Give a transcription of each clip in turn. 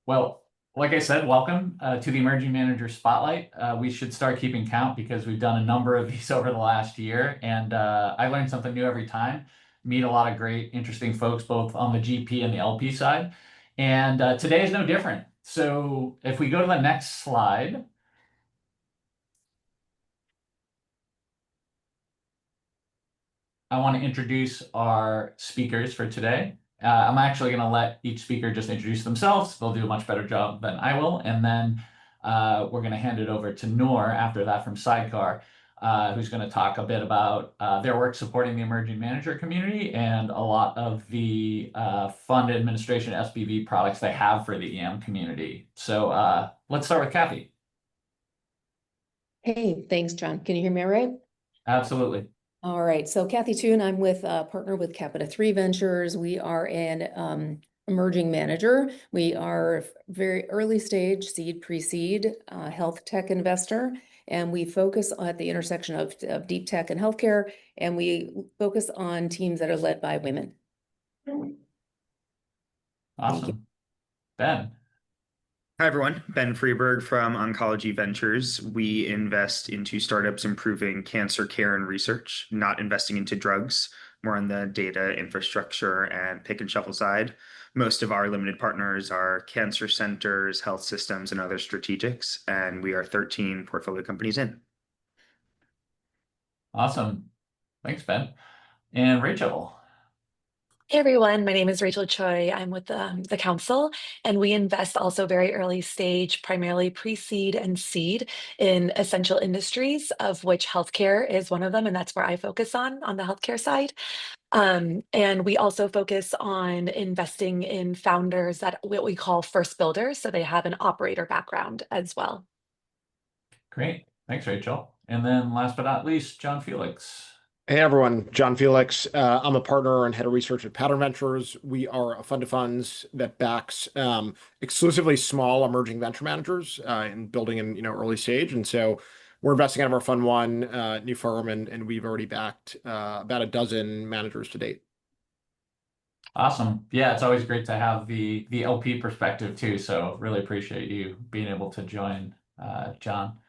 Well, like I said, welcome to the Emerging Manager Spotlight. We should start keeping count because we've done a number of these over the last year, and I learn something new every time. Meet a lot of great, interesting folks, both on the GP and the LP side. And today is no different. So if we go to the next slide, I want to introduce our speakers for today. I'm actually going to let each speaker just introduce themselves. They'll do a much better job than I will. And then we're going to hand it over to Noor after that from Sidecar, who's going to talk a bit about their work supporting the emerging manager community and a lot of the fund administration SPV products they have for the EM community. So let's start with Kathy. Hey, thanks, John. Can you hear me all right? Absolutely. All right. So Kathy Toon, I'm with partner with Capita 3 Ventures. We are an emerging manager. We are very early stage seed, pre-seed health tech investor, and we focus at the intersection of deep tech and healthcare, and we focus on teams that are led by women. Awesome. Ben. Hi, everyone. Ben Freeberg from Oncology Ventures. We invest into startups improving cancer care and research, not investing into drugs, more on the data infrastructure and pick and shuffle side. Most of our limited partners are cancer centers, health systems, and other strategics, and we are 13 portfolio companies in. Awesome. Thanks, Ben. And Rachel. Hey everyone, my name is Rachel Choi. I'm with the council, and we invest also very early stage, primarily pre-seed and seed in essential industries, of which healthcare is one of them, and that's where I focus on the healthcare side. And we also focus on investing in founders that what we call first builders, so they have an operator background as well. Great. Thanks, Rachel. And then last but not least, John Felix. Hey everyone, John Felix. I'm a partner and head of research at Pattern Ventures. We are a fund of funds that backs exclusively small emerging venture managers in building in early stage. And so we're investing out of our fund one new firm, and we've already backed about a dozen managers to date. Awesome. Yeah, it's always great to have the LP perspective too. So really appreciate you being able to join, John.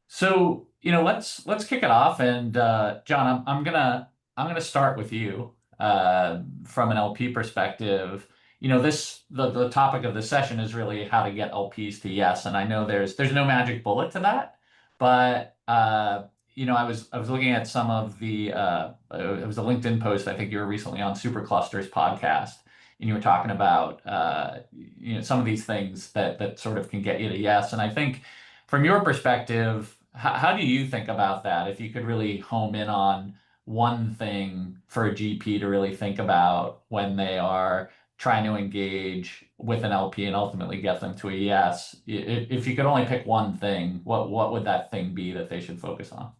So let's kick it off. And John, I'm gonna start with you from an LP perspective. The topic of the session is really how to get LPs to yes, and I know there's no magic bullet to that, but I was looking at some of the it was a LinkedIn post. I think you were recently on Supercluster's podcast, and you were talking about some of these things that sort of can get you to yes. And I think from your perspective, how do you think about that? If you could really home in on one thing for a GP to really think about when they are trying to engage with an LP and ultimately get them to a yes, if you could only pick one thing, what would that thing be that they should focus on?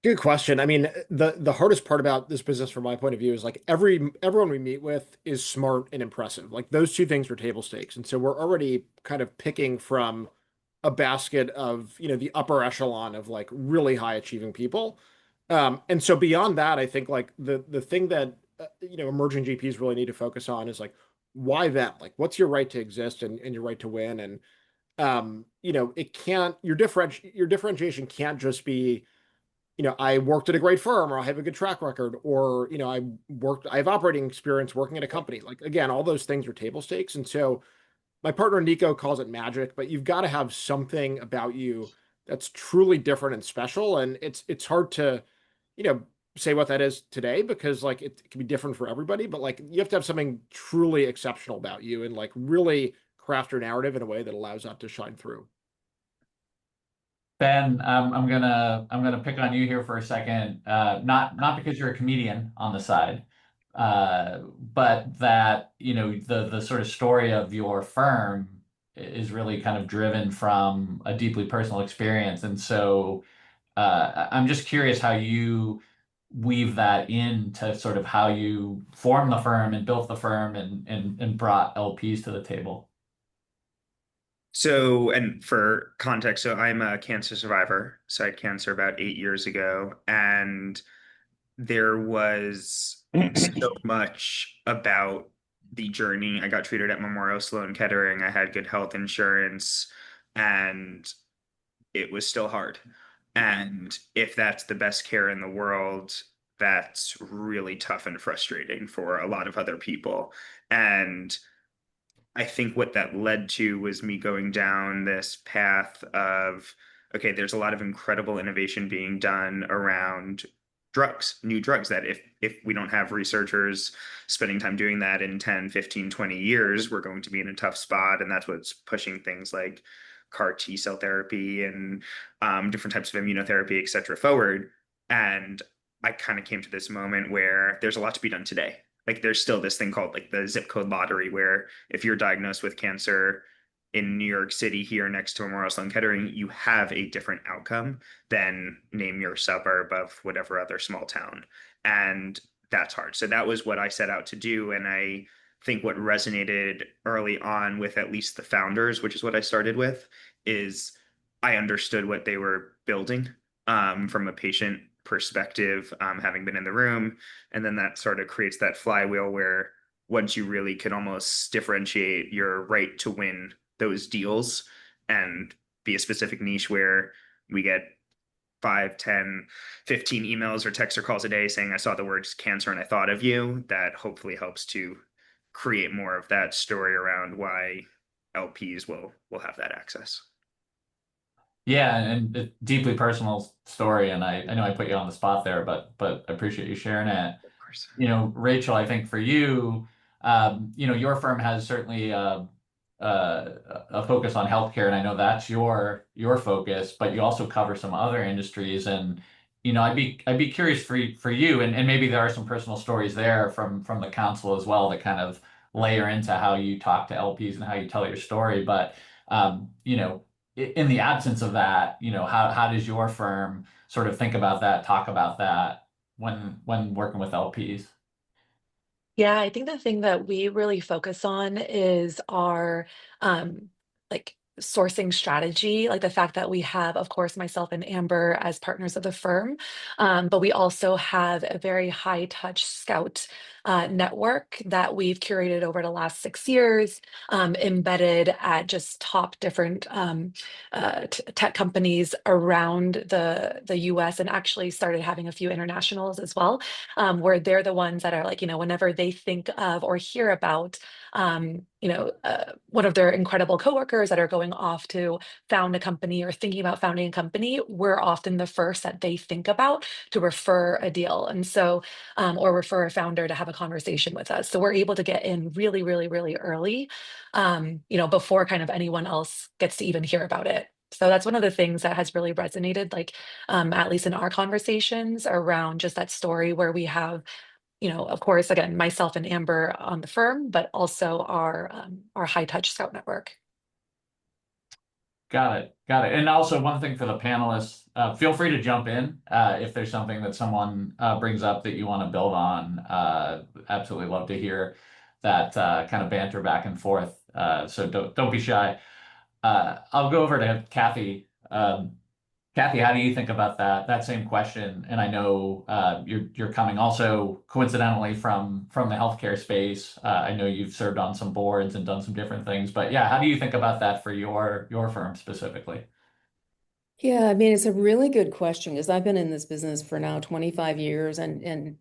Good question. I mean, the hardest part about this business from my point of view is like everyone we meet with is smart and impressive. Like those two things are table stakes. And so we're already kind of picking from a basket of, the upper echelon of like really high achieving people. And so beyond that, I think like the thing that, emerging GPs really need to focus on is like, why them? Like, what's your right to exist and your right to win? And, your differentiation can't just be, I worked at a great firm, or I have a good track record, or, I have operating experience working at a company. Like, again, all those things are table stakes. And so my partner Nico calls it magic, but you've got to have something about you that's truly different and special. And it's hard to, say what that is today, because like it can be different for everybody, but like you have to have something truly exceptional about you and like really craft your narrative in a way that allows that to shine through. Ben, I'm gonna pick on you here for a second. Not because you're a comedian on the side, but that the sort of story of your firm is really kind of driven from a deeply personal experience, and so I'm just curious how you weave that into sort of how you formed the firm and built the firm and brought LPs to the table. So, and for context, so I'm a cancer survivor. So I had cancer about 8 years ago, and there was so much about the journey. I got treated at Memorial Sloan Kettering. I had good health insurance, and it was still hard. And if that's the best care in the world, that's really tough and frustrating for a lot of other people. And I think what that led to was me going down this path of, okay, there's a lot of incredible innovation being done around drugs, new drugs, that if we don't have researchers spending time doing that in 10, 15, 20 years, we're going to be in a tough spot. And that's what's pushing things like CAR T cell therapy and different types of immunotherapy, et cetera, forward. And I kind of came to this moment where there's a lot to be done today. Like there's still this thing called like the zip code lottery, where if you're diagnosed with cancer in New York City here next to Memorial Sloan Kettering, you have a different outcome than name your suburb of whatever other small town. And that's hard. So that was what I set out to do. And I think what resonated early on with at least the founders, which is what I started with, is I understood what they were building from a patient perspective, having been in the room. And then that sort of creates that flywheel where once you really can almost differentiate your right to win those deals and be a specific niche where we get 5, 10, 15 emails or texts or calls a day saying, I saw the words cancer and I thought of you, that hopefully helps to create more of that story around why LPs will have that access. Yeah, and a deeply personal story, and I know I put you on the spot there, but I appreciate you sharing it. Of course. Rachel, I think for you, your firm has certainly a focus on healthcare, and I know that's your focus, but you also cover some other industries, and I'd be curious for you, and maybe there are some personal stories there from the council as well that kind of layer into how you talk to LPs and how you tell your story, but in the absence of that, how does your firm sort of think about that, talk about that when working with LPs? Yeah, I think the thing that we really focus on is our like sourcing strategy, like the fact that we have, of course, myself and Amber as partners of the firm, but we also have a very high touch scout network that we've curated over the last 6 years, embedded at just top different tech companies around the US, and actually started having a few internationals as well, where they're the ones that are like, whenever they think of or hear about, one of their incredible coworkers that are going off to found a company or thinking about founding a company, we're often the first that they think about to refer a deal. And so, or refer a founder to have a conversation with us. So we're able to get in really, really, really early, before kind of anyone else gets to even hear about it. So that's one of the things that has really resonated, like, at least in our conversations around just that story where we have, of course, again, myself and Amber on the firm, but also our high touch scout network. Got it. Got it. And also one thing for the panelists, feel free to jump in if there's something that someone brings up that you want to build on. Absolutely love to hear that kind of banter back and forth. So don't be shy. I'll go over to Kathy. Kathy, how do you think about that same question? And I know you're coming also coincidentally from the healthcare space. I know you've served on some boards and done some different things, but yeah, how do you think about that for your firm specifically? Yeah, I mean, it's a really good question because I've been in this business for now 25 years, and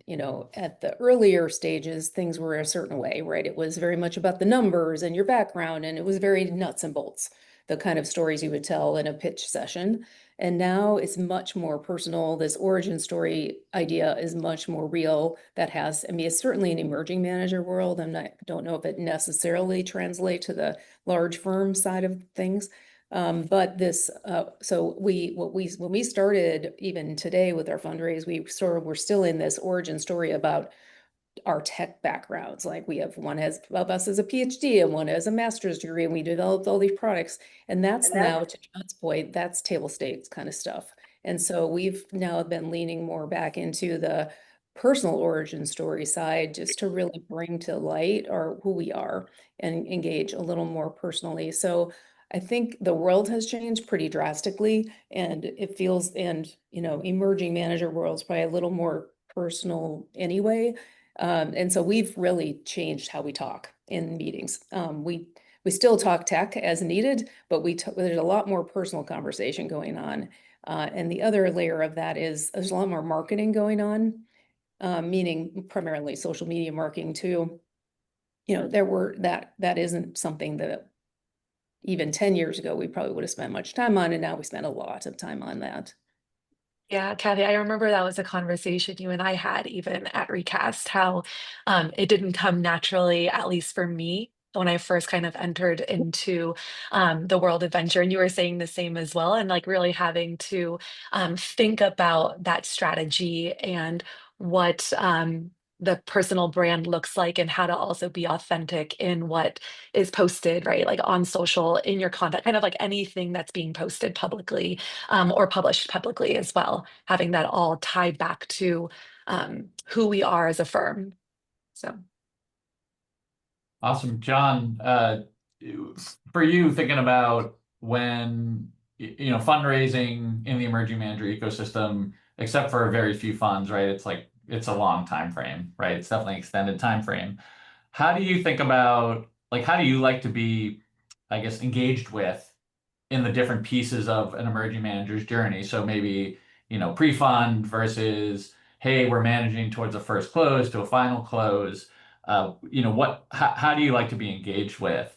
at the earlier stages, things were a certain way, right? It was very much about the numbers and your background, and it was very nuts and bolts, the kind of stories you would tell in a pitch session. And now it's much more personal. This origin story idea is much more real. I mean, it's certainly an emerging manager world. Don't know if it necessarily translates to the large firm side of things. But when we started, even today with our fundraise, we sort of were still in this origin story about our tech backgrounds. Like one of us has a PhD and one has a master's degree, and we developed all these products. And that's now, to John's point, that's table stakes kind of stuff. And so we've now been leaning more back into the personal origin story side, just to really bring to light who we are and engage a little more personally. So I think the world has changed pretty drastically, and it feels, emerging manager world is probably a little more personal anyway. And so we've really changed how we talk. in meetings. We still talk tech as needed, but there's a lot more personal conversation going on. And the other layer of that is there's a lot more marketing going on, meaning primarily social media marketing too. You know, that isn't something that even 10 years ago we probably would have spent much time on, and now we spend a lot of time on that. Yeah, Kathy, I remember that was a conversation you and I had even at Recast, how it didn't come naturally, at least for me, when I first kind of entered into the world of venture. And you were saying the same as well, and like really having to think about that strategy and what the personal brand looks like, and how to also be authentic in what is posted, right? Like on social, in your content, kind of like anything that's being posted publicly or published publicly as well, having that all tied back to who we are as a firm. So, Awesome. John, for you, thinking about when, fundraising in the emerging manager ecosystem, except for very few funds, right? It's like, it's a long time frame, right? It's definitely extended time frame. How do you think about, like, how do you like to be, I guess, engaged with in the different pieces of an emerging manager's journey? So maybe, pre-fund versus, hey, we're managing towards a first close to a final close. How do you like to be engaged with?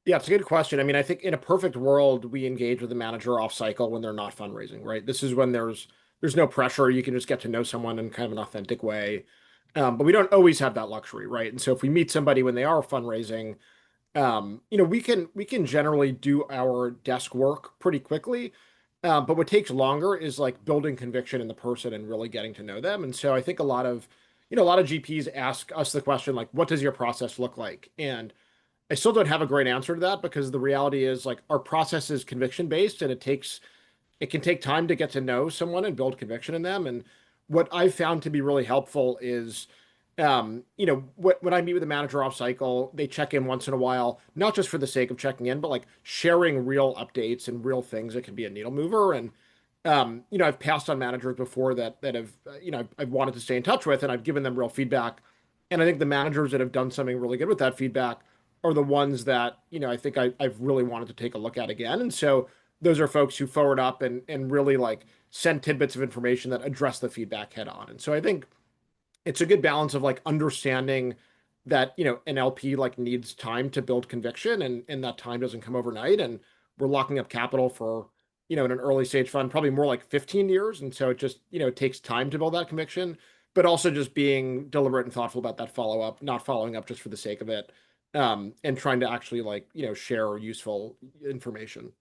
Yeah, it's a good question. I mean, I think in a perfect world, we engage with the manager off cycle when they're not fundraising, right? This is when there's no pressure. You can just get to know someone in kind of an authentic way. But we don't always have that luxury, right? And so if we meet somebody when they are fundraising, we can generally do our desk work pretty quickly. But what takes longer is like building conviction in the person and really getting to know them. And so I think a lot of GPs ask us the question, like, what does your process look like? And I still don't have a great answer to that, because the reality is like our process is conviction based, and it can take time to get to know someone and build conviction in them. And what I've found to be really helpful is, when I meet with a manager off cycle, they check in once in a while, not just for the sake of checking in, but like sharing real updates and real things that can be a needle mover. And I've passed on managers before that have, I've wanted to stay in touch with, and I've given them real feedback. And I think the managers that have done something really good with that feedback are the ones that, I think I've really wanted to take a look at again. And so those are folks who forward up and really like send tidbits of information that address the feedback head on. And so I think it's a good balance of like understanding that, an LP like needs time to build conviction, and that time doesn't come overnight. And we're locking up capital for, in an early stage fund, probably more like 15 years. And so it just, it takes time to build that conviction, but also just being deliberate and thoughtful about that follow up, not following up just for the sake of it, and trying to actually like, share useful information.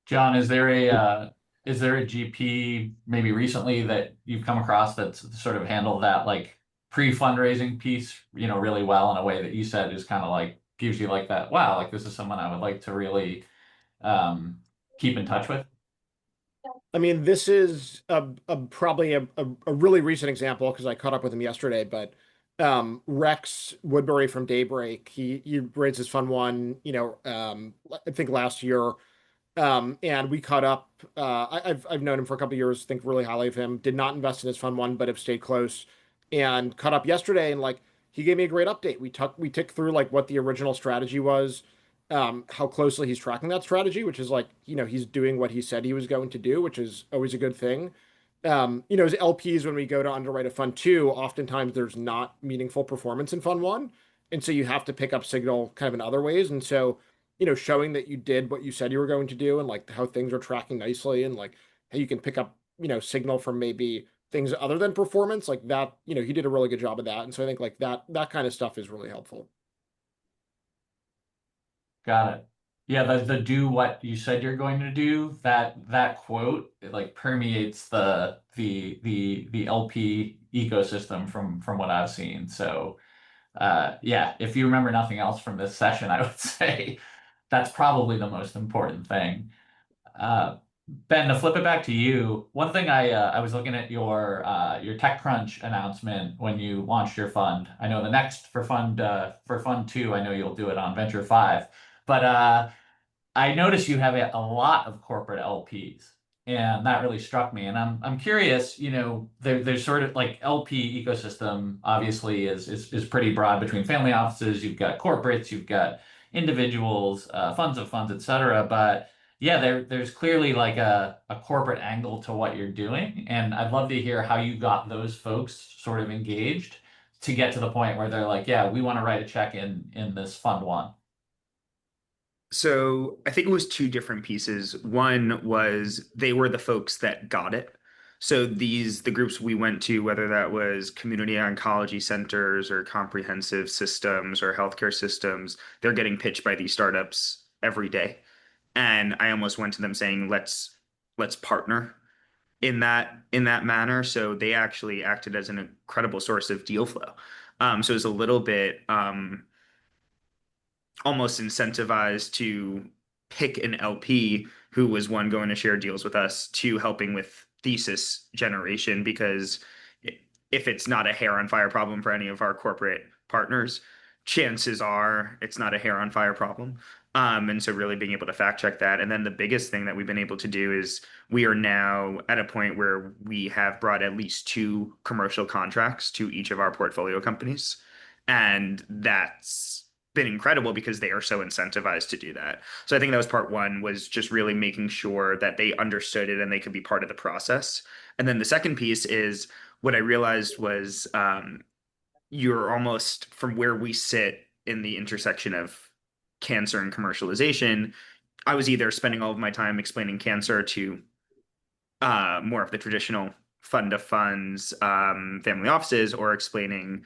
John, is there a GP maybe recently that you've come across that's sort of handled that like pre-fundraising piece, really well in a way that you said is kind of like gives you like that, wow, like this is someone I would like to really keep in touch with? I mean, this is probably a really recent example because I caught up with him yesterday. But Rex Woodbury from Daybreak, he raised his fund one, I think last year, and we caught up. I've known him for a couple of years, think really highly of him. Did not invest in his fund one, but have stayed close, and caught up yesterday. And like he gave me a great update. We ticked through like what the original strategy was, how closely he's tracking that strategy, which is like, he's doing what he said he was going to do, which is always a good thing. As LPs, when we go to underwrite a fund two, oftentimes there's not meaningful performance in fund one. And so you have to pick up signal kind of in other ways. And so, showing that you did what you said you were going to do, and like how things are tracking nicely, and like how you can pick up, signal from maybe things other than performance, like that, he did a really good job of that. And so I think like that kind of stuff is really helpful. Got it. Yeah, the do what you said you're going to do, that quote, it like permeates the LP ecosystem from what I've seen. So yeah, if you remember nothing else from this session, I would say that's probably the most important thing. Ben, to flip it back to you, one thing I was looking at your TechCrunch announcement when you launched your fund. I know the next for fund two, I know you'll do it on Venture 5, but I noticed you have a lot of corporate LPs, and that really struck me. And I'm curious, there's sort of like LP ecosystem obviously is pretty broad between family offices. You've got corporates, you've got individuals, funds of funds, et cetera. But yeah, there's clearly like a corporate angle to what you're doing, and I'd love to hear how you got those folks sort of engaged to get to the point where they're like, yeah, we want to write a check in this fund one. So I think it was two different pieces. One was they were the folks that got it. So the groups we went to, whether that was community oncology centers or comprehensive systems or healthcare systems, they're getting pitched by these startups every day. And I almost went to them saying, let's partner in that manner. So they actually acted as an incredible source of deal flow. So it was a little bit almost incentivized to pick an LP who was one going to share deals with us, two helping with thesis generation, because if it's not a hair on fire problem for any of our corporate partners, chances are it's not a hair on fire problem. And so really being able to fact check that. And then the biggest thing that we've been able to do is we are now at a point where we have brought at least two commercial contracts to each of our portfolio companies. And that's been incredible because they are so incentivized to do that. So I think that was part one, was just really making sure that they understood it and they could be part of the process. And then the second piece is what I realized was you're almost from where we sit in the intersection of cancer and commercialization. I was either spending all of my time explaining cancer to more of the traditional fund of funds, family offices, or explaining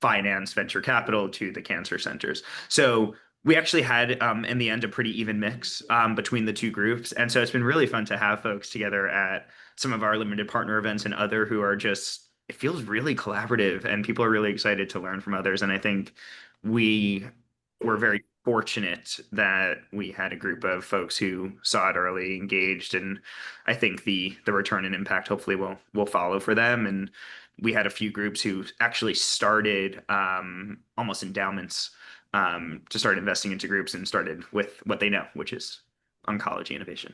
finance, venture capital to the cancer centers. So we actually had, in the end, a pretty even mix between the two groups. And so it's been really fun to have folks together at some of our limited partner events and other who are just, it feels really collaborative and people are really excited to learn from others. And I think we were very fortunate that we had a group of folks who saw it early, engaged, and I think the return and impact hopefully will follow for them. And we had a few groups who actually started almost endowments to start investing into groups and started with what they know, which is oncology innovation.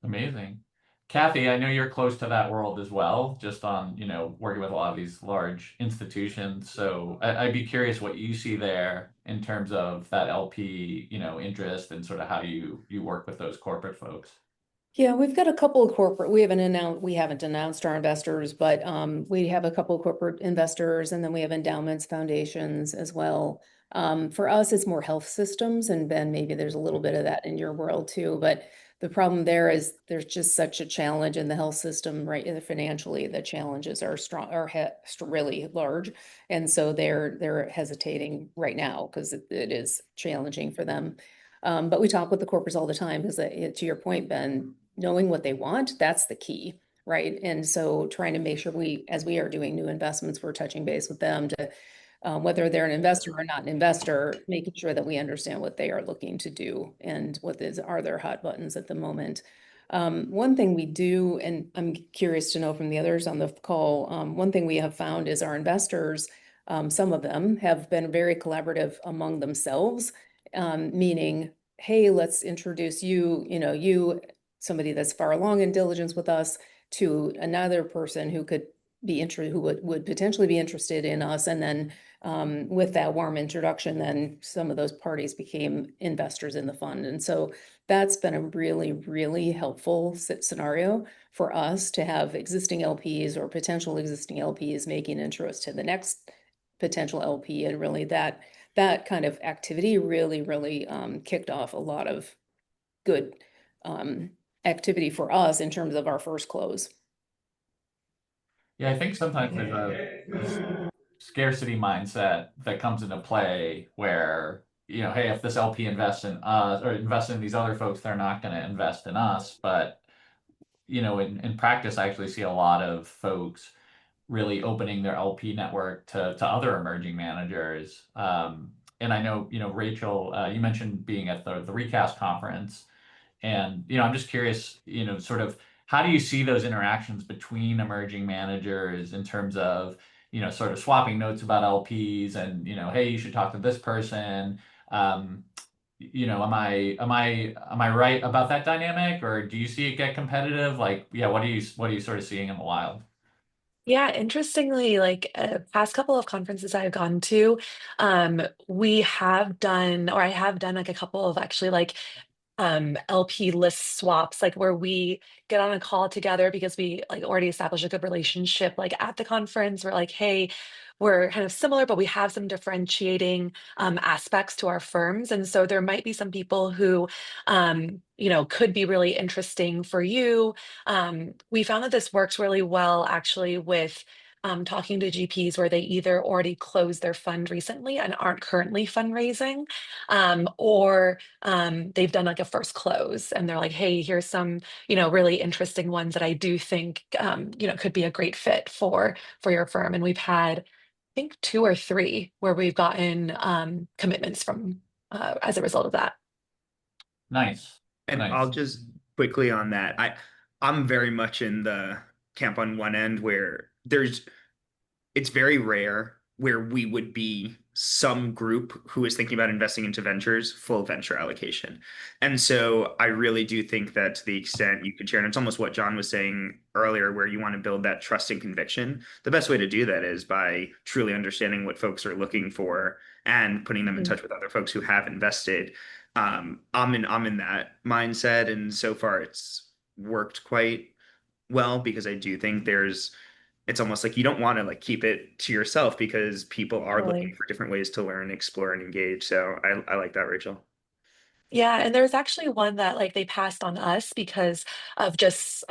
Amazing. Kathy, I know you're close to that world as well, just on, working with a lot of these large institutions. So I'd be curious what you see there in terms of that LP, interest and sort of how you work with those corporate folks. Yeah, we've got a couple of corporate, we haven't announced our investors, but we have a couple of corporate investors, and then we have endowments, foundations as well. For us, it's more health systems, and Ben, maybe there's a little bit of that in your world too, but the problem there is there's just such a challenge in the health system, right? Financially, the challenges are really large. And so they're hesitating right now because it is challenging for them. But we talk with the corporates all the time because to your point, Ben, knowing what they want, that's the key, right? And so trying to make sure as we are doing new investments, we're touching base with them to whether they're an investor or not an investor, making sure that we understand what they are looking to do and are their hot buttons at the moment. One thing we do, and I'm curious to know from the others on the call, one thing we have found is our investors, some of them have been very collaborative among themselves, meaning, hey, let's introduce you, somebody that's far along in diligence with us, to another person who could be interested, who would potentially be interested in us. And then with that warm introduction, then some of those parties became investors in the fund. And so that's been a really, really helpful scenario for us to have existing LPs or potential existing LPs making interest to the next potential LP. And really that kind of activity really, really kicked off a lot of good activity for us in terms of our first close. Yeah, I think sometimes there's this scarcity mindset that comes into play where, hey, if this LP invests in us or invests in these other folks, they're not going to invest in us. But, in practice, I actually see a lot of folks really opening their LP network to other emerging managers. And I know, Rachel, you mentioned being at the Recast conference. And, I'm just curious, sort of how do you see those interactions between emerging managers in terms of, sort of swapping notes about LPs and, hey, you should talk to this person. am I right about that dynamic, or do you see it get competitive? Like, yeah, what are you sort of seeing in the wild? Yeah, interestingly, like past couple of conferences I've gone to, we have done, or I have done like a couple of actually like LP list swaps, like where we get on a call together because we like already established a good relationship. Like at the conference, we're like, hey, we're kind of similar, but we have some differentiating aspects to our firms. And so there might be some people who, could be really interesting for you. We found that this works really well actually with talking to GPs where they either already closed their fund recently and aren't currently fundraising, or they've done like a first close and they're like, hey, here's some, really interesting ones that I do think, could be a great fit for your firm. And we've had, I think, two or three where we've gotten commitments from as a result of that. Nice. And Nice. I'll just quickly on that. I'm very much in the camp on one end where it's very rare where we would be some group who is thinking about investing into ventures, full venture allocation. And so I really do think that to the extent you could share, and it's almost what John was saying earlier, where you want to build that trust and conviction. The best way to do that is by truly understanding what folks are looking for and putting them in Mhm. touch with other folks who have invested. I'm in that mindset, and so far it's worked quite well because I do think it's almost like you don't want to like keep it to yourself because people are looking Totally. for different ways to learn, explore, and engage. So I like that, Rachel. Yeah, and there's actually one that like they passed on us because of just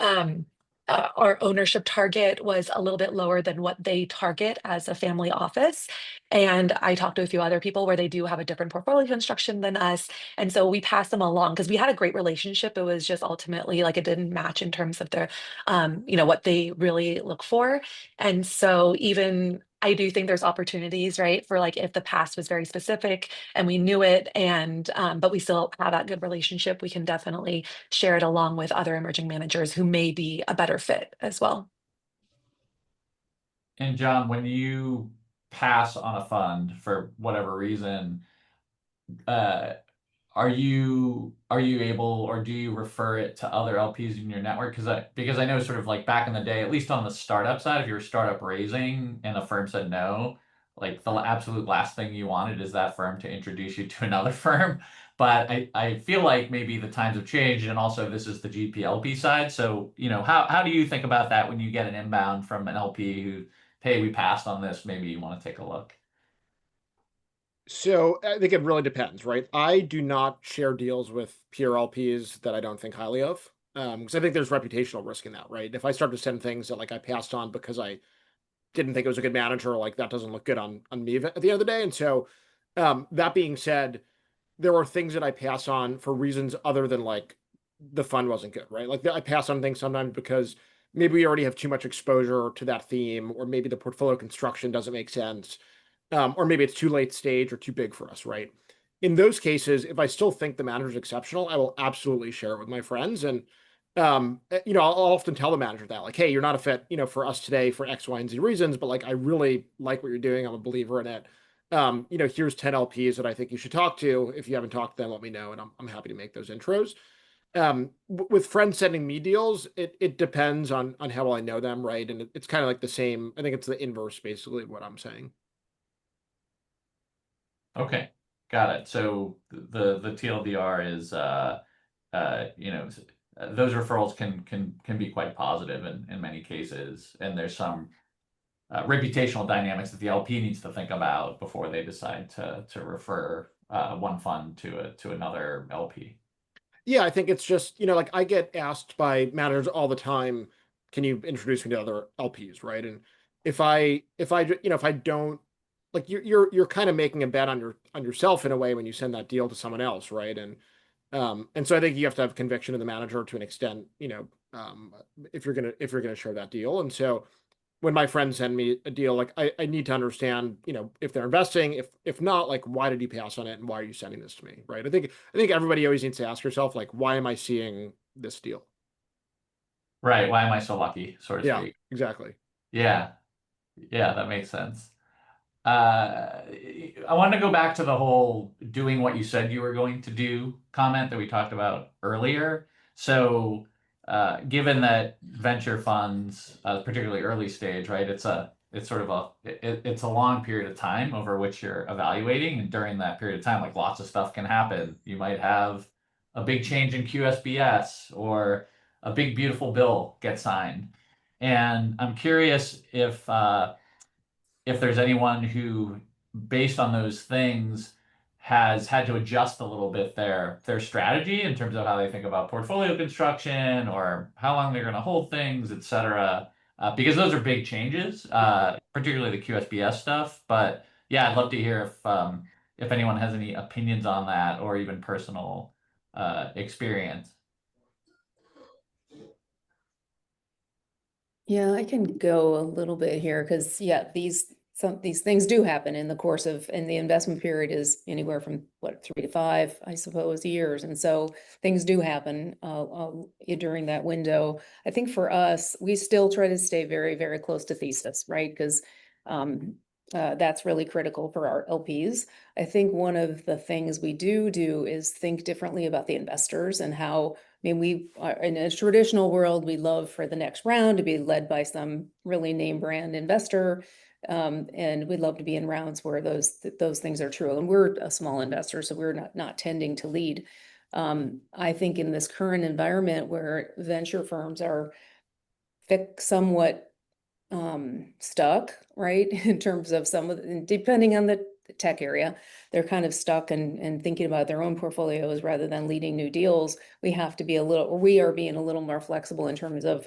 our ownership target was a little bit lower than what they target as a family office. And I talked to a few other people where they do have a different portfolio construction than us. And so we passed them along because we had a great relationship. It was just ultimately like it didn't match in terms of their what they really look for. And so even I do think there's opportunities, right? For like if the past was very specific and we knew it and but we still have that good relationship, we can definitely share it along with other emerging managers who may be a better fit as well. And John, when you pass on a fund for whatever reason, uh, are you able, or do you refer it to other LPs in your network? Because I know sort of like back in the day, at least on the startup side, if you were startup raising and the firm said no, like the absolute last thing you wanted is that firm to introduce you to another firm. But I feel like maybe the times have changed, and also this is the GP-LP side. So, how do you think about that when you get an inbound from an LP who, hey, we passed on this, maybe you want to take a look? So I think it really depends, right? I do not share deals with peer LPs that I don't think highly of, because I think there's reputational risk in that, right? If I start to send things that like I passed on because I didn't think it was a good manager, like that doesn't look good on me at the end of the day. And so, that being said, there are things that I pass on for reasons other than like the fund wasn't good, right? Like I pass on things sometimes because maybe we already have too much exposure to that theme, or maybe the portfolio construction doesn't make sense, or maybe it's too late stage or too big for us, right? In those cases, if I still think the manager is exceptional, I will absolutely share it with my friends. And I'll often tell the manager that, like, hey, you're not a fit, for us today for X, Y, and Z reasons, but like I really like what you're doing. I'm a believer in it. Here's 10 LPs that I think you should talk to. If you haven't talked to them, let me know, and I'm happy to make those intros. With friends sending me deals, it depends on how well I know them, right? And it's kind of like the same. I think it's the inverse, basically, of what I'm saying. Okay, got it. So the TLDR is those referrals can be quite positive in many cases, and there's some reputational dynamics that the LP needs to think about before they decide to refer one fund to another LP. Yeah, I think it's just, like I get asked by managers all the time, can you introduce me to other LPs, right? And if I don't, like you're kind of making a bet on yourself in a way when you send that deal to someone else, right? And so I think you have to have conviction in the manager to an extent, if you're gonna share that deal. And so when my friends send me a deal, like I need to understand, if they're investing, if not, like why did you pass on it and why are you sending this to me? Right. I think everybody always needs to ask yourself, like, why am I seeing this deal? Right. Why am I so lucky, so to Yeah, speak? exactly. Yeah. Yeah, that makes sense. I want to go back to the whole doing what you said you were going to do comment that we talked about earlier. So, given that venture funds, particularly early stage, right, it's sort of it's a long period of time over which you're evaluating, and during that period of time, like lots of stuff can happen. You might have a big change in QSBS or a big beautiful bill get signed, and I'm curious if there's anyone who, based on those things, has had to adjust a little bit their strategy in terms of how they think about portfolio construction or how long they're going to hold things, et cetera. Because those are big changes, particularly the QSBS stuff. But yeah, I'd love to hear if anyone has any opinions on that or even personal experience. Yeah, I can go a little bit here because these things do happen in the course of, and the investment period is anywhere from what, 3 to 5, I suppose, years. And so things do happen during that window. I think for us, we still try to stay very, very close to thesis, right? Because that's really critical for our LPs. I think one of the things we do is think differently about the investors and how, I mean, we are in a traditional world, we love for the next round to be led by some really name brand investor. And we'd love to be in rounds where those things are true. And we're a small investor, so we're not tending to lead. I think in this current environment where venture firms are somewhat stuck, right? In terms of depending on the tech area, they're kind of stuck and thinking about their own portfolios rather than leading new deals. We are being a little more flexible in terms of,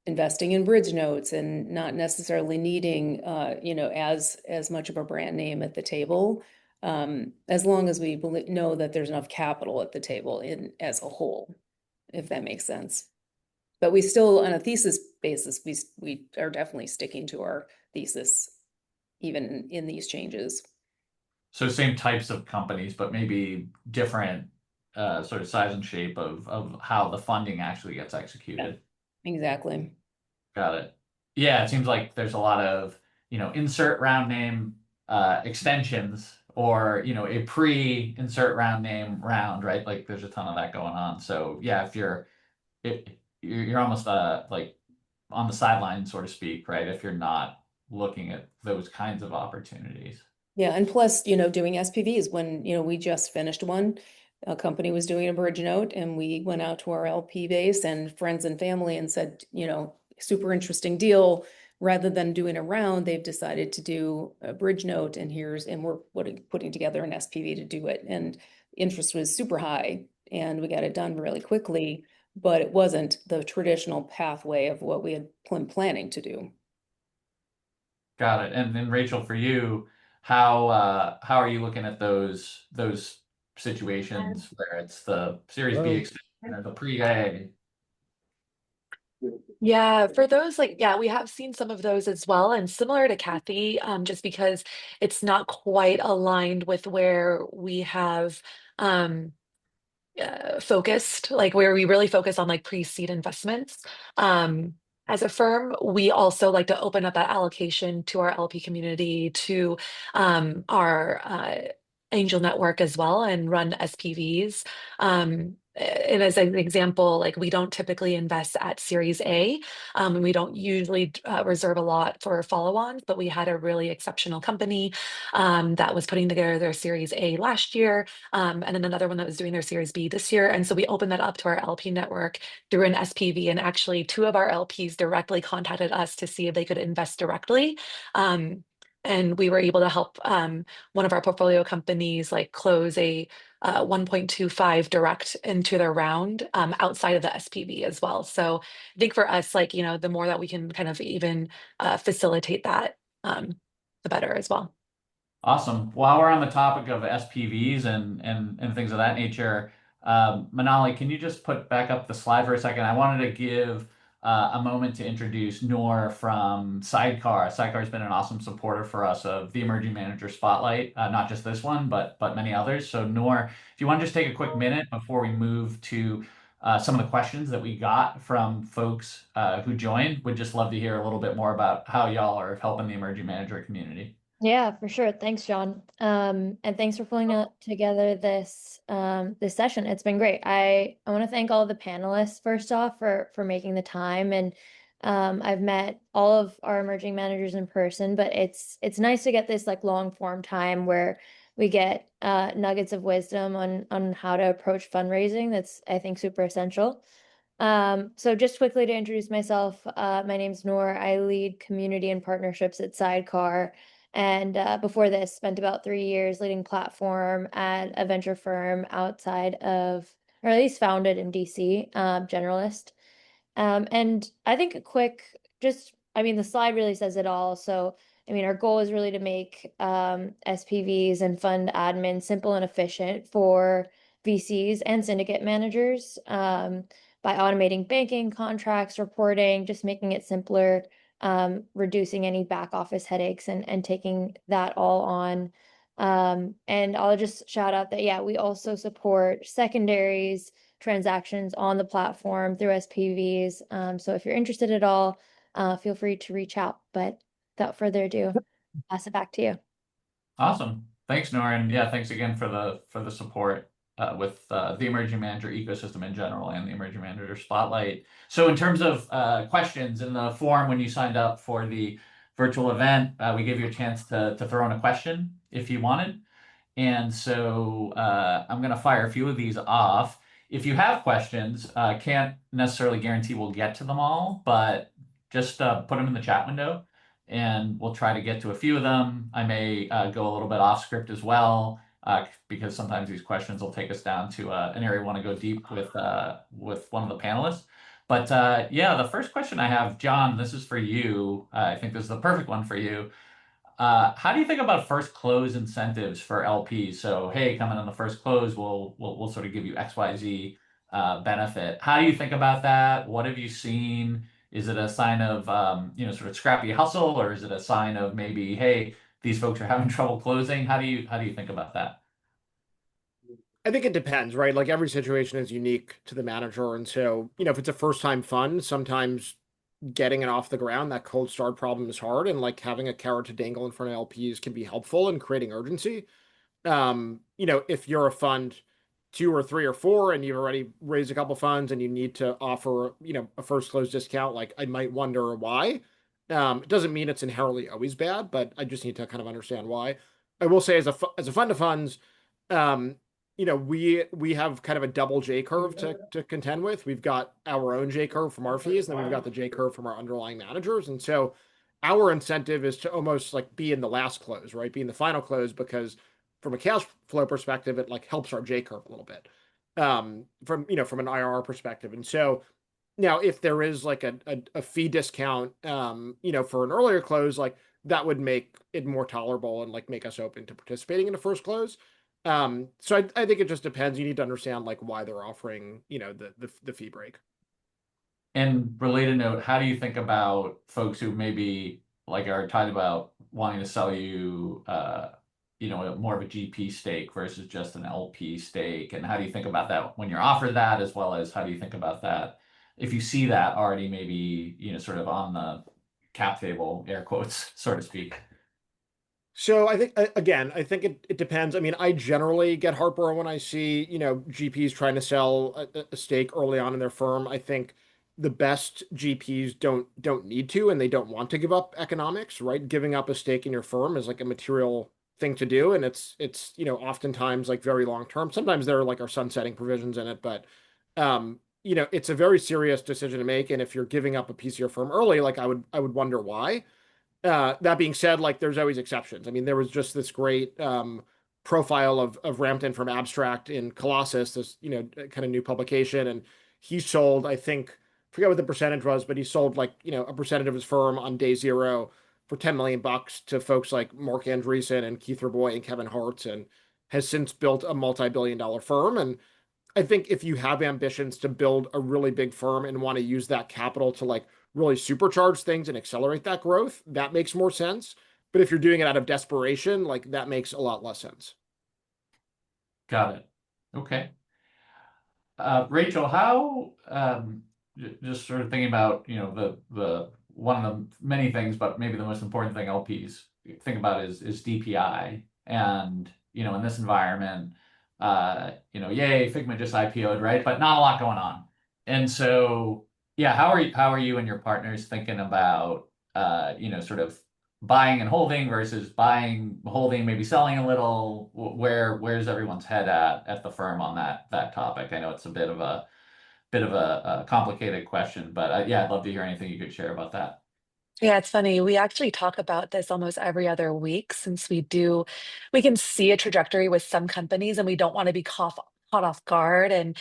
investing in bridge notes and not necessarily needing, as much of a brand name at the table. As long as we know that there's enough capital at the table as a whole, if that makes sense. But we still, on a thesis basis, we are definitely sticking to our thesis, even in these changes. So same types of companies, but maybe different sort of size and shape of how the funding actually gets executed. Exactly. Got it. Yeah, it seems like there's a lot of, insert round name extensions or, a pre-insert round name round, right? Like there's a ton of that going on. So yeah, if you're almost like on the sideline, so to speak, right? If you're not looking at those kinds of opportunities. Yeah, and plus, doing SPVs when, we just finished one. A company was doing a bridge note and we went out to our LP base and friends and family and said, super interesting deal. Rather than doing a round, they've decided to do a bridge note and we're putting together an SPV to do it. And interest was super high and we got it done really quickly, but it wasn't the traditional pathway of what we had planning to do. Got it. And then Rachel, for you, how are you looking at those situations where it's the Series B extension or the pre-A? Yeah, for those, yeah, we have seen some of those as well. And similar to Kathy, just because it's not quite aligned with where we have focused, like where we really focus on like pre-seed investments. As a firm, we also like to open up that allocation to our LP community, to our angel network as well, and run SPVs. And as an example, like we don't typically invest at Series A, and we don't usually reserve a lot for follow-ons, but we had a really exceptional company that was putting together their Series A last year, and then another one that was doing their Series B this year. And so we opened that up to our LP network through an SPV, and actually 2 of our LPs directly contacted us to see if they could invest directly. And we were able to help one of our portfolio companies like close a 1.25 direct into their round outside of the SPV as well. So I think for us, like, the more that we can kind of even facilitate that, the better as well. Awesome. While we're on the topic of SPVs and things of that nature, Manali, can you just put back up the slide for a second? I wanted to give a moment to introduce Noor from Sidecar. Sidecar has been an awesome supporter for us of the Emerging Manager Spotlight, not just this one, but many others. So Noor, if you want to just take a quick minute before we move to some of the questions that we got from folks who joined. Would just love to hear a little bit more about how y'all are helping the emerging manager community. Yeah, for sure. Thanks, John. And thanks for pulling together this this session. It's been great. I want to thank all the panelists first off for making the time. And I've met all of our emerging managers in person, but it's nice to get this like long form time where we get nuggets of wisdom on how to approach fundraising. That's, I think, super essential. So just quickly to introduce myself, my name's Noor. I lead community and partnerships at Sidecar. And before this, spent about 3 years leading platform at a venture firm outside of, or at least founded in DC, generalist. And I think a quick, just, I mean, the slide really says it all. So, I mean, our goal is really to make SPVs and fund admin simple and efficient for VCs and syndicate managers by automating banking, contracts, reporting, just making it simpler, reducing any back office headaches and taking that all on. And I'll just shout out that, yeah, we also support secondaries transactions on the platform through SPVs. So if you're interested at all, feel free to reach out. But without further ado, pass it back to you. Awesome. Thanks, Nora. And yeah, thanks again for the support with the emerging manager ecosystem in general and the emerging manager spotlight. So in terms of questions in the form when you signed up for the virtual event, we gave you a chance to throw in a question if you wanted. And so I'm going to fire a few of these off. If you have questions, can't necessarily guarantee we'll get to them all, but just put them in the chat window and we'll try to get to a few of them. I may go a little bit off script as well, because sometimes these questions will take us down to an area we want to go deep with one of the panelists. But yeah, the first question I have, John, this is for you. I think this is the perfect one for you. How do you think about first close incentives for LPs? So, hey, coming in the first close, we'll sort of give you XYZ benefit. How do you think about that? What have you seen? Is it a sign of sort of scrappy hustle, or is it a sign of maybe, hey, these folks are having trouble closing? How do you think about that? I think it depends, right? Like every situation is unique to the manager. And so, if it's a first time fund, sometimes getting it off the ground, that cold start problem is hard. And like having a carrot to dangle in front of LPs can be helpful in creating urgency. If you're a fund 2 or 3 or 4 and you've already raised a couple funds and you need to offer, a first close discount, like I might wonder why. It doesn't mean it's inherently always bad, but I just need to kind of understand why. I will say as a fund of funds, we have kind of a double J curve to contend with. We've got our own J curve from our fees, and then we've got the J curve from our underlying managers. And so our incentive is to almost like be in the last close, right? Be in the final close, because from a cash flow perspective, it like helps our J curve a little bit. From an IRR perspective. And so now if there is like a fee discount for an earlier close, like that would make it more tolerable and like make us open to participating in a first close. So I think it just depends. You need to understand like why they're offering, the fee break. And related note, how do you think about folks who maybe like are tied about wanting to sell you, more of a GP stake versus just an LP stake? And how do you think about that when you're offered that, as well as how do you think about that if you see that already maybe, sort of on the cap table, air quotes, so to speak? So I think, again, I think it depends. I mean, I generally get heartburn when I see, GPs trying to sell a stake early on in their firm. I think the best GPs don't need to, and they don't want to give up economics, right? Giving up a stake in your firm is like a material thing to do. And it's oftentimes like very long term. Sometimes there are like our sunsetting provisions in it, but it's a very serious decision to make. And if you're giving up a piece of your firm early, like I would wonder why. That being said, like there's always exceptions. I mean, there was just this great profile of Rampton from Abstract in Colossus, this kind of new publication, and he sold, I think, forget what the percentage was, but he sold like a percentage of his firm on day 0 for $10 million to folks like Mark Andreessen and Keith Raboy and Kevin Hartz, and has since built a multi-billion-dollar firm. And I think if you have ambitions to build a really big firm and want to use that capital to like really supercharge things and accelerate that growth, that makes more sense. But if you're doing it out of desperation, like that makes a lot less sense. Got it. Okay. Rachel, how just sort of thinking about, you know, the one of the many things, but maybe the most important thing LPs think about is DPI. And, you know, in this environment, you know, yay, Figma just IPO'd, right? But not a lot going on. And so, yeah, how are you and your partners thinking about you know, sort of buying and holding versus buying, holding, maybe selling a little? Where's everyone's head at the firm on that topic? I know it's a bit of a complicated question, but yeah, I'd love to hear anything you could share about that. Yeah, it's funny. We actually talk about this almost every other week since we can see a trajectory with some companies and we don't want to be caught off guard. And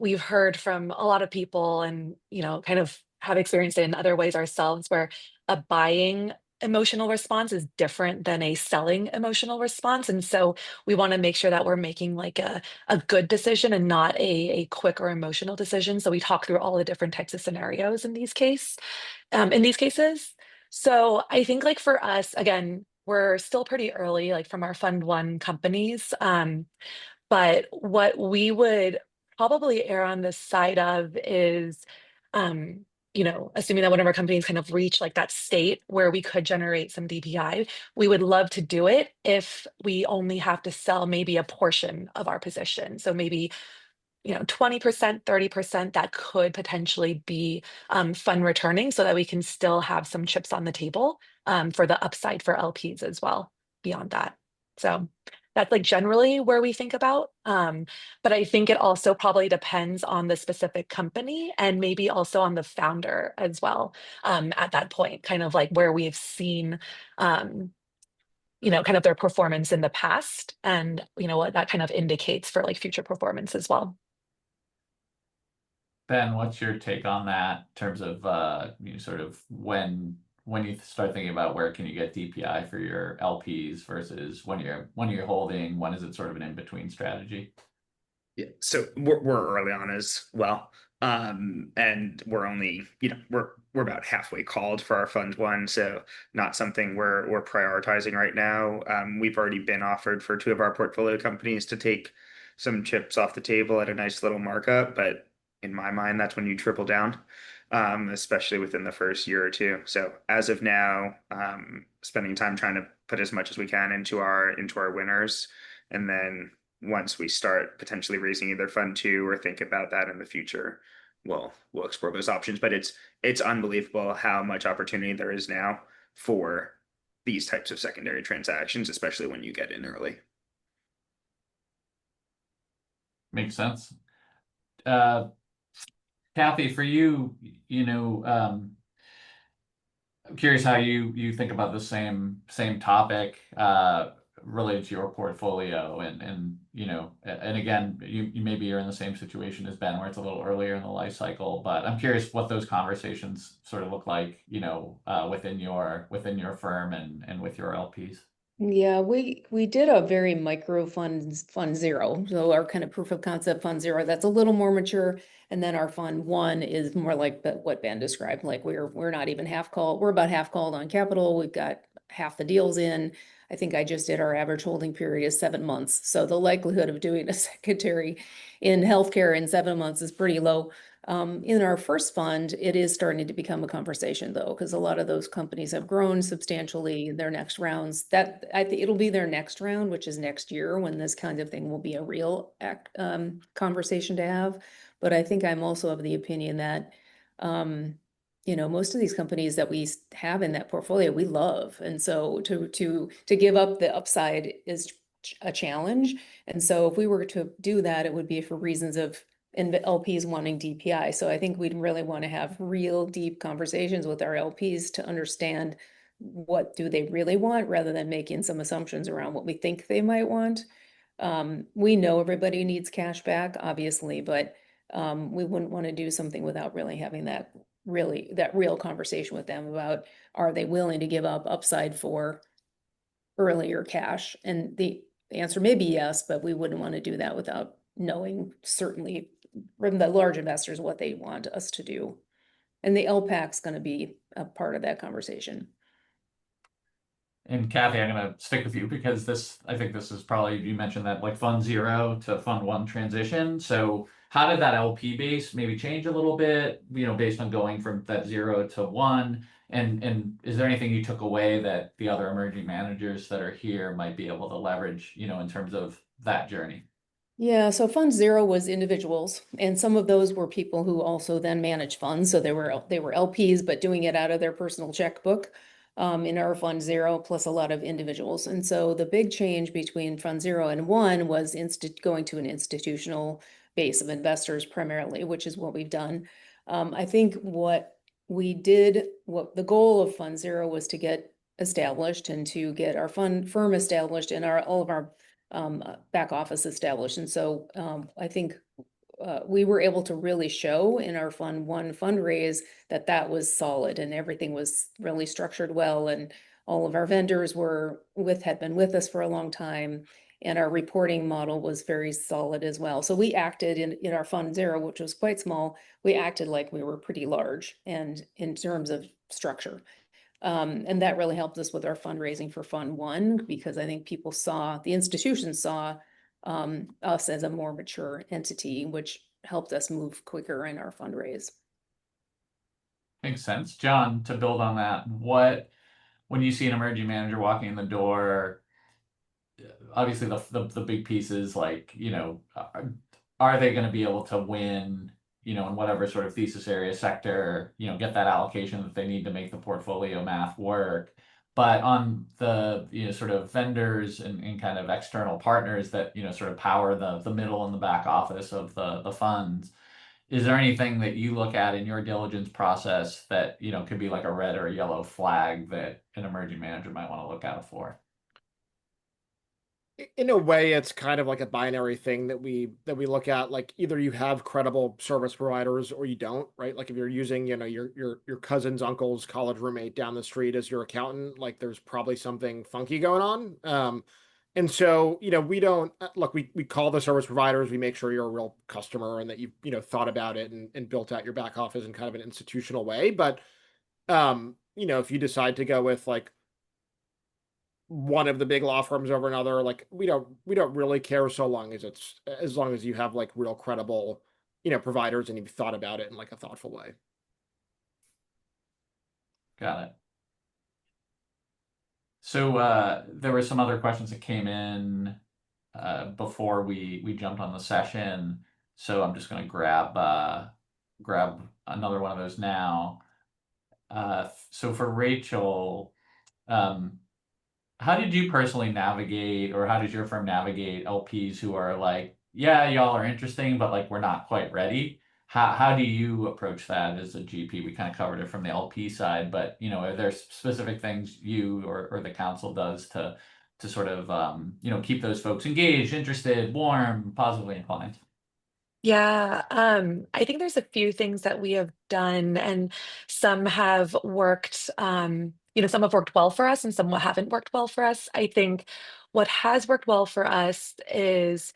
we've heard from a lot of people and, you know, kind of have experienced it in other ways ourselves where a buying emotional response is different than a selling emotional response. And so we want to make sure that we're making like a good decision and not a quick or emotional decision. So we talk through all the different types of scenarios in these cases. So I think like for us, again, we're still pretty early, like from our fund one companies. But what we would probably err on the side of is, um, you know, assuming that one of our companies kind of reach like that state where we could generate some DPI, we would love to do it if we only have to sell maybe a portion of our position. So maybe, you know, 20%, 30% that could potentially be fund returning so that we can still have some chips on the table for the upside for LPs as well beyond that. So that's like generally where we think about. But I think it also probably depends on the specific company and maybe also on the founder as well at that point, kind of like where we've seen you know, kind of their performance in the past and, you know, what that kind of indicates for like future performance as well. Ben, what's your take on that in terms of you know, sort of when you start thinking about where can you get DPI for your LPs versus when you're holding, when is it sort of an in-between strategy? Yeah, so we're early on as well. And we're only, you know, we're about halfway called for our fund one, so not something we're prioritizing right now. We've already been offered for two of our portfolio companies to take some chips off the table at a nice little markup, but in my mind, that's when you triple down, especially within the first year or two. So as of now, spending time trying to put as much as we can into our winners, and then once we start potentially raising either fund two or think about that in the future, we'll explore those options. But it's unbelievable how much opportunity there is now for these types of secondary transactions, especially when you get in early. Makes sense. Kathy, for you, you know, I'm curious how you think about the same topic related to your portfolio and you know, and again, you maybe you're in the same situation as Ben, where it's a little earlier in the life cycle, but I'm curious what those conversations sort of look like, you know, within your firm and with your LPs. Yeah, we did a very micro fund zero. So our kind of proof of concept fund zero, that's a little more mature. And then our fund one is more like what Ben described. Like we're not even half called. We're about half called on capital. We've got half the deals in. I think I just did our average holding period is 7 months. So the likelihood of doing a secondary in healthcare in 7 months is pretty low. In our first fund, it is starting to become a conversation though, because a lot of those companies have grown substantially. Their next rounds, that I think it'll be their next round, which is next year when this kind of thing will be a real conversation to have. But I think I'm also of the opinion that, you know, most of these companies that we have in that portfolio, we love. And so to give up the upside is a challenge. And so if we were to do that, it would be for reasons of LPs wanting DPI. So I think we'd really want to have real deep conversations with our LPs to understand what do they really want rather than making some assumptions around what we think they might want. We know everybody needs cash back, obviously, but we wouldn't want to do something without really having that real conversation with them about are they willing to give up upside for earlier cash? And the answer may be yes, but we wouldn't want to do that without knowing certainly from the large investors what they want us to do. And the LPAC's going to be a part of that conversation. And Kathy, I'm gonna stick with you because I think this is probably, you mentioned that like fund zero to fund one transition. So how did that LP base maybe change a little bit, based on going from that 0 to 1? And is there anything you took away that the other emerging managers that are here might be able to leverage, in terms of that journey? Yeah, so Fund Zero was individuals, and some of those were people who also then manage funds. So they were LPs, but doing it out of their personal checkbook. In our Fund Zero, plus a lot of individuals. And so the big change between Fund Zero and One was going to an institutional base of investors primarily, which is what we've done. I think what the goal of Fund Zero was to get established and to get our firm established and all of our back office established. And so I think we were able to really show in our Fund One fundraise that was solid and everything was really structured well. And all of our vendors had been with us for a long time. And our reporting model was very solid as well. So we acted in our Fund Zero, which was quite small, we acted like we were pretty large and in terms of structure. And that really helped us with our fundraising for Fund One, because I think the institutions saw us as a more mature entity, which helped us move quicker in our fundraise. Makes sense. John, to build on that, when you see an emerging manager walking in the door, obviously the big piece is like, are they going to be able to win, in whatever sort of thesis area sector, get that allocation that they need to make the portfolio math work. But on the, sort of vendors and kind of external partners that, sort of power the middle and the back office of the funds, is there anything that you look at in your diligence process that, could be like a red or a yellow flag that an emerging manager might want to look out for? In a way, it's kind of like a binary thing that we look at. Like either you have credible service providers or you don't, right? Like if you're using, your cousin's uncle's college roommate down the street as your accountant, like there's probably something funky going on. And so, we don't look, we call the service providers, we make sure you're a real customer and that you've, thought about it and built out your back office in kind of an institutional way. But if you decide to go with like one of the big law firms over another, like we don't really care so long as you have like real credible, providers and you've thought about it in like a thoughtful way. Got it. So there were some other questions that came in before we jumped on the session. So I'm just going to grab another one of those now. So for Rachel, how did you personally navigate, or how does your firm navigate LPs who are like, yeah, y'all are interesting, but like we're not quite ready? How do you approach that as a GP? We kind of covered it from the LP side, but are there specific things you or the council does to sort of keep those folks engaged, interested, warm, positively inclined? Yeah, I think there's a few things that we have done, and some have worked, some have worked well for us and some haven't worked well for us. I think what has worked well for us is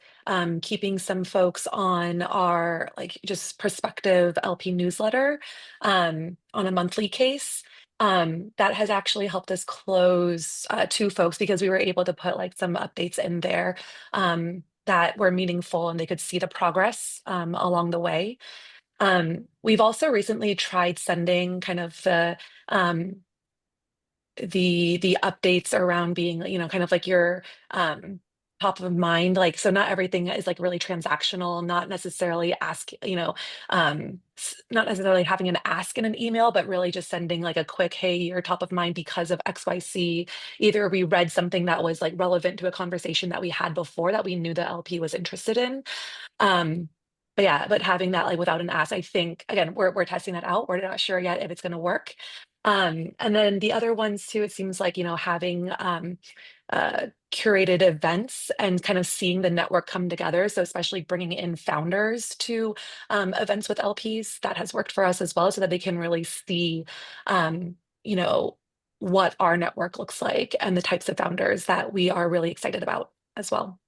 keeping some folks on our like just prospective LP newsletter on a monthly case. That has actually helped us close two folks because we were able to put like some updates in there. That were meaningful and they could see the progress along the way. We've also recently tried sending kind of the updates around being, kind of like your top of mind. Like, so not everything is like really transactional, not necessarily not necessarily having an ask in an email, but really just sending like a quick, hey, you're top of mind because of XYZ. Either we read something that was like relevant to a conversation that we had before that we knew the LP was interested in. But yeah, but having that like without an ask, I think again, we're testing that out. We're not sure yet if it's going to work. And then the other ones too, it seems like, having curated events and kind of seeing the network come together. So especially bringing in founders to events with LPs, that has worked for us as well, so that they can really see, you know, what our network looks like and the types of founders that we are really excited about as well.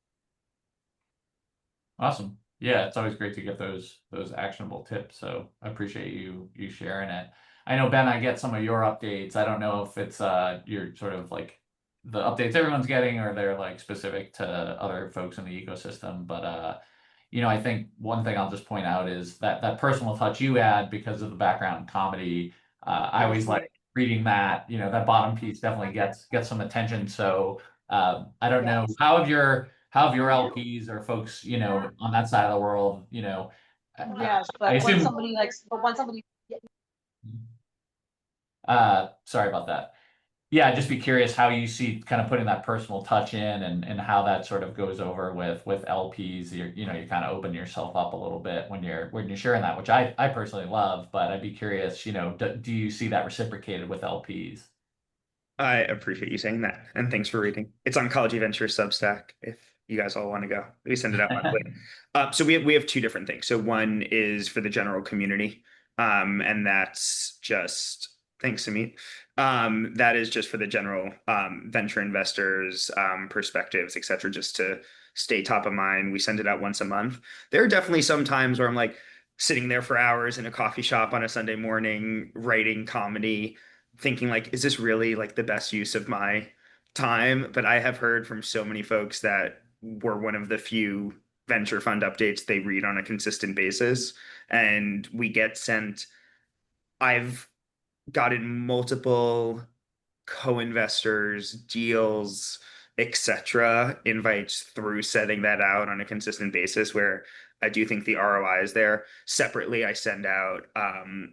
Awesome. Yeah, it's always great to get those actionable tips. So I appreciate you sharing it. I know, Ben, I get some of your updates. I don't know if it's your sort of like the updates everyone's getting or they're like specific to other folks in the ecosystem, but I think one thing I'll just point out is that personal touch you add because of the background in comedy. I always like reading that. That bottom piece definitely gets some attention. So I don't know how have your LPs or folks on that side of the world. Yes, I but when assume. somebody likes, but when somebody, Sorry about that. Yeah, I'd just be curious how you see kind of putting that personal touch in and how that sort of goes over with LPs. You kind of open yourself up a little bit when you're sharing that, which I personally love, but I'd be curious, do you see that reciprocated with LPs? I appreciate you saying that, and thanks for reading. It's Oncology Ventures Substack. If you guys all want to go, we send it out monthly. So we have two different things. So one is for the general community, and that's just thanks, Amit. That is just for the general venture investors, perspectives, etc. Just to stay top of mind. We send it out once a month. There are definitely some times where I'm like sitting there for hours in a coffee shop on a Sunday morning writing comedy thinking like, is this really like the best use of my time? But I have heard from so many folks that we're one of the few venture fund updates they read on a consistent basis. And we get sent, I've gotten multiple co-investors, deals, etc., invites through setting that out on a consistent basis where I do think the ROI is there. Separately, I send out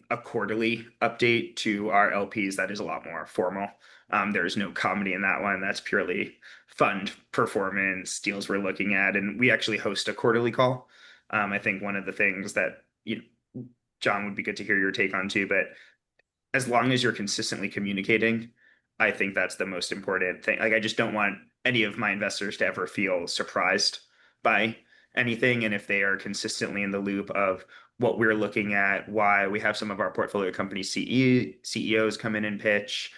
a quarterly update to our LPs that is a lot more formal. There's no comedy in that one. That's purely fund performance deals we're looking at. And we actually host a quarterly call. I think one of the things that, John, would be good to hear your take on too, but as long as you're consistently communicating, I think that's the most important thing. Like, I just don't want any of my investors to ever feel surprised by anything. And if they are consistently in the loop of what we're looking at, why we have some of our portfolio company CEOs come in and pitch.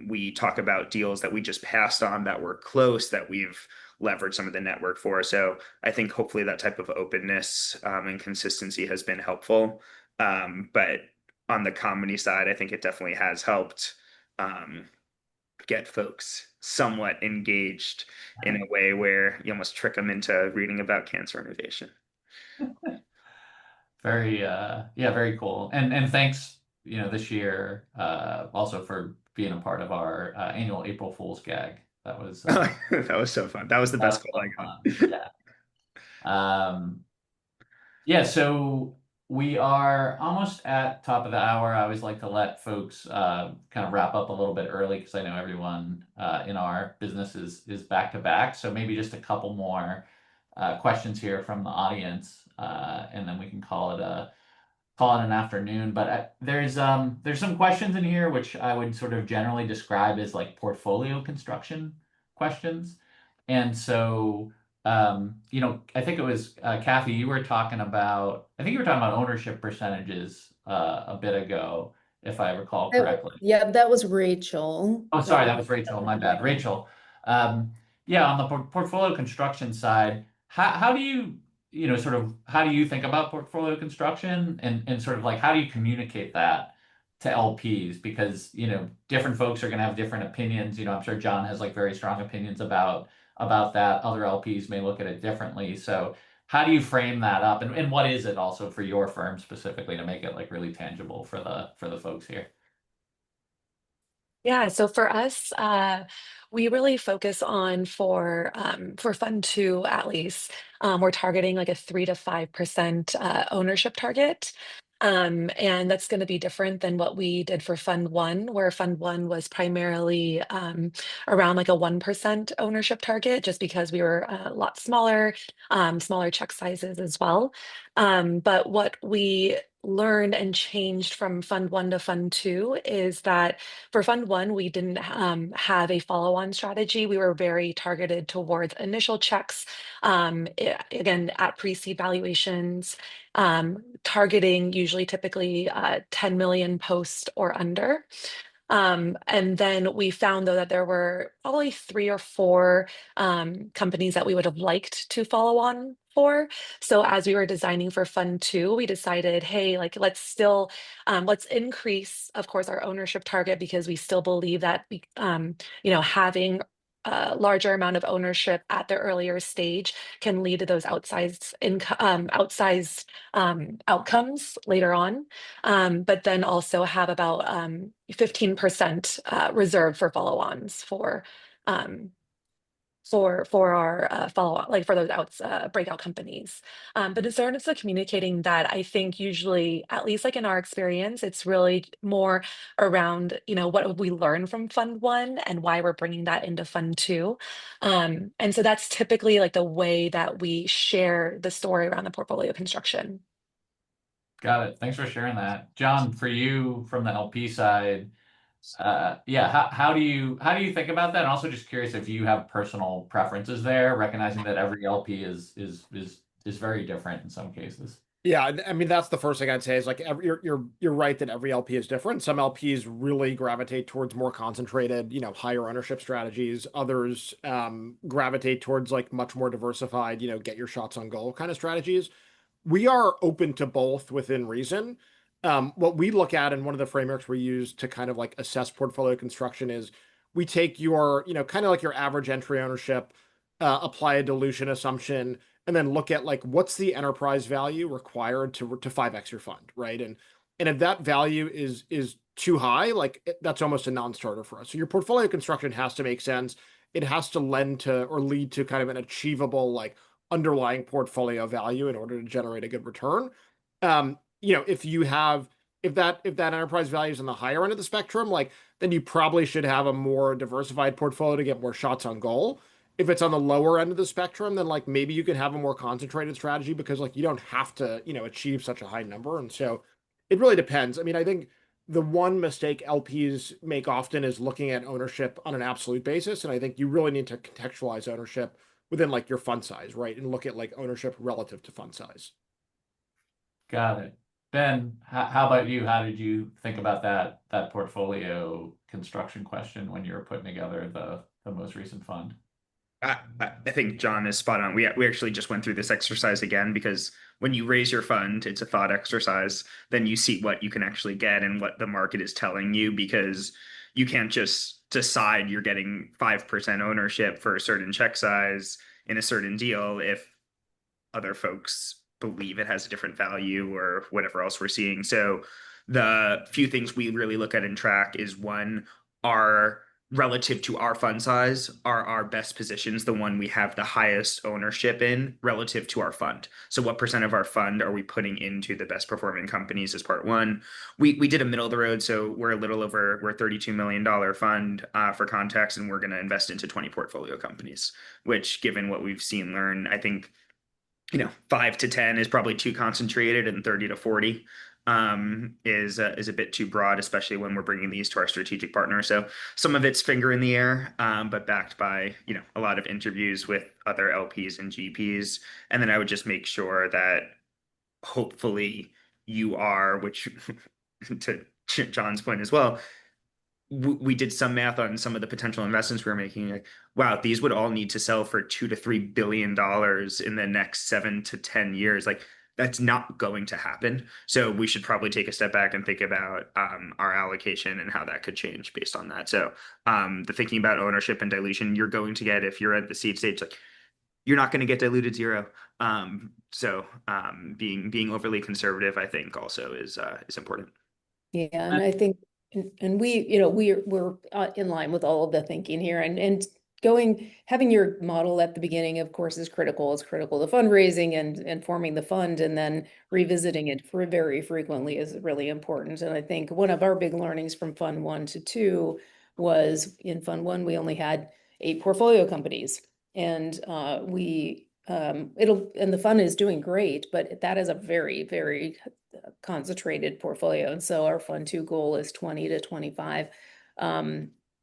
We talk about deals that we just passed on that were close, that we've leveraged some of the network for. So I think hopefully that type of openness and consistency has been helpful. But on the comedy side, I think it definitely has helped get folks somewhat engaged in a way where you almost trick them into reading about cancer innovation. Very cool. And thanks, this year, also for being a part of our annual April Fool's gag. That was That was so fun. That was the that was best call I so got. fun. Yeah. Yeah, so we are almost at top of the hour. I always like to let folks kind of wrap up a little bit early because I know everyone in our business is back to back. So maybe just a couple more questions here from the audience, and then we can call it an afternoon. But there's some questions in here which I would sort of generally describe as like portfolio construction questions. And so I think it was Kathy, I think you were talking about ownership percentages a bit ago, if I recall correctly. Yeah, that was Rachel. Oh, sorry, that was Rachel. My bad. Rachel. Yeah, on the portfolio construction side, how do sort of how do you think about portfolio construction and sort of like how do you communicate that to LPs? Because, different folks are going to have different opinions. I'm sure John has like very strong opinions about that. Other LPs may look at it differently. So how do you frame that up? And what is it also for your firm specifically to make it like really tangible for the folks here? Yeah, so for us, we really focus on for Fund Two at least, we're targeting like a 3 to 5% ownership target. And that's going to be different than what we did for Fund One, where Fund One was primarily around like a 1% ownership target, just because we were a lot smaller, smaller check sizes as well. But what we learned and changed from Fund One to Fund Two is that for Fund One, we didn't have a follow-on strategy. We were very targeted towards initial checks, again, at pre-seed valuations, targeting usually typically 10 million post or under. And then we found though that there were probably 3 or 4 companies that we would have liked to follow on for. So as we were designing for Fund Two, we decided, hey, like let's increase, of course, our ownership target because we still believe that having larger amount of ownership at the earlier stage can lead to those outsized income, outsized outcomes later on. But then also have about 15% reserved for follow-ons for our follow-up, like for those breakout companies. But in terms of communicating that, I think usually, at least like in our experience, it's really more around, what we learn from Fund 1 and why we're bringing that into Fund 2. And so that's typically like the way that we share the story around the portfolio construction. Got it. Thanks for sharing that. John, for you from the LP side, yeah, how do you think about that? And also just curious if you have personal preferences there, recognizing that every LP is very different in some cases. Yeah, I mean that's the first thing I'd say is like you're right that every LP is different. Some LPs really gravitate towards more concentrated, higher ownership strategies. Others gravitate towards like much more diversified, get your shots on goal kind of strategies. We are open to both within reason. What we look at and one of the frameworks we use to kind of like assess portfolio construction is we take your, kind of like your average entry ownership, apply a dilution assumption, and then look at like what's the enterprise value required to 5x your fund, right? And if that value is too high, like that's almost a non-starter for us. So your portfolio construction has to make sense. It has to lend to or lead to kind of an achievable like underlying portfolio value in order to generate a good return. If that enterprise value is on the higher end of the spectrum, like then you probably should have a more diversified portfolio to get more shots on goal. If it's on the lower end of the spectrum, then like maybe you can have a more concentrated strategy because like you don't have to, achieve such a high number. And so it really depends. I mean, I think the one mistake LPs make often is looking at ownership on an absolute basis. And I think you really need to contextualize ownership within like your fund size, right? And look at like ownership relative to fund size. Got it. Ben, how about you? How did you think about that portfolio construction question when you were putting together the most recent fund? I think John is spot on. We actually just went through this exercise again because when you raise your fund, it's a thought exercise. Then you see what you can actually get and what the market is telling you because you can't just decide you're getting 5% ownership for a certain check size in a certain deal if other folks believe it has a different value or whatever else we're seeing. So the few things we really look at and track is one, are relative to our fund size, are our best positions the one we have the highest ownership in relative to our fund? So what percent of our fund are we putting into the best performing companies as part one? We did a middle of the road, so we're $32 million fund for context, and we're going to invest into 20 portfolio companies, which given what we've seen learn, I think 5 to 10 is probably too concentrated, and 30 to 40 is a bit too broad, especially when we're bringing these to our strategic partner. So some of it's finger in the air, but backed by a lot of interviews with other LPs and GPs. And then I would just make sure that hopefully you are, which to John's point as well, we did some math on some of the potential investments we were making. Like, wow, these would all need to sell for $2 to $3 billion in the next 7 to 10 years. Like that's not going to happen. So we should probably take a step back and think about our allocation and how that could change based on that. So the thinking about ownership and dilution, you're going to get if you're at the seed stage, like you're not going to get diluted zero. So being overly conservative, I think, also is important. Yeah, and I think, and we, we're in line with all of the thinking here, and having your model at the beginning, of course, is critical. It's critical to fundraising and forming the fund, and then revisiting it very frequently is really important. And I think one of our big learnings from Fund 1 to 2 was in Fund 1 we only had 8 portfolio companies, and and the fund is doing great, but that is a very concentrated portfolio. And so our Fund 2 goal is 20 to 25.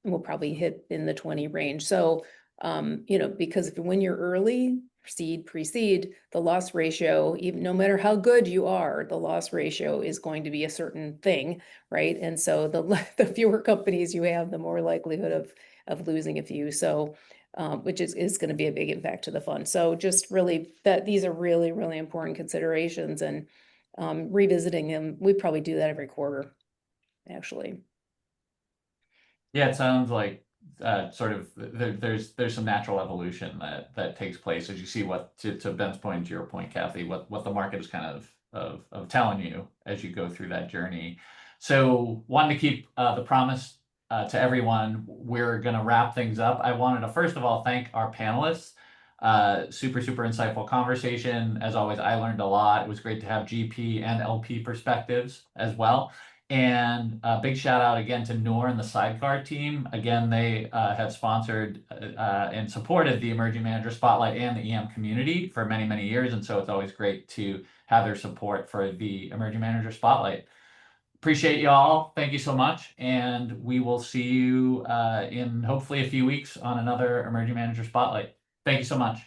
We'll probably hit in the 20 range. So, because when you're early, seed, pre-seed, the loss ratio, even no matter how good you are, the loss ratio is going to be a certain thing, right? And so the fewer companies you have, the more likelihood of losing a few. So, which is going to be a big impact to the fund. So just really these are really important considerations, and revisiting them, we probably do that every quarter, actually. Yeah, it sounds like there's some natural evolution that takes place as you see what, to Ben's point, to your point, Kathy, what the market is kind of telling you as you go through that journey. So wanted to keep the promise to everyone. We're going to wrap things up. I wanted to first of all thank our panelists. Super insightful conversation. As always, I learned a lot. It was great to have GP and LP perspectives as well. And a big shout out again to Noor and the Sidecar team. Again, they have sponsored and supported the Emerging Manager Spotlight and the EM community for many years. And so it's always great to have their support for the Emerging Manager Spotlight. Appreciate you all. Thank you so much. And we will see you in hopefully a few weeks on another Emerging Manager Spotlight. Thank you so much.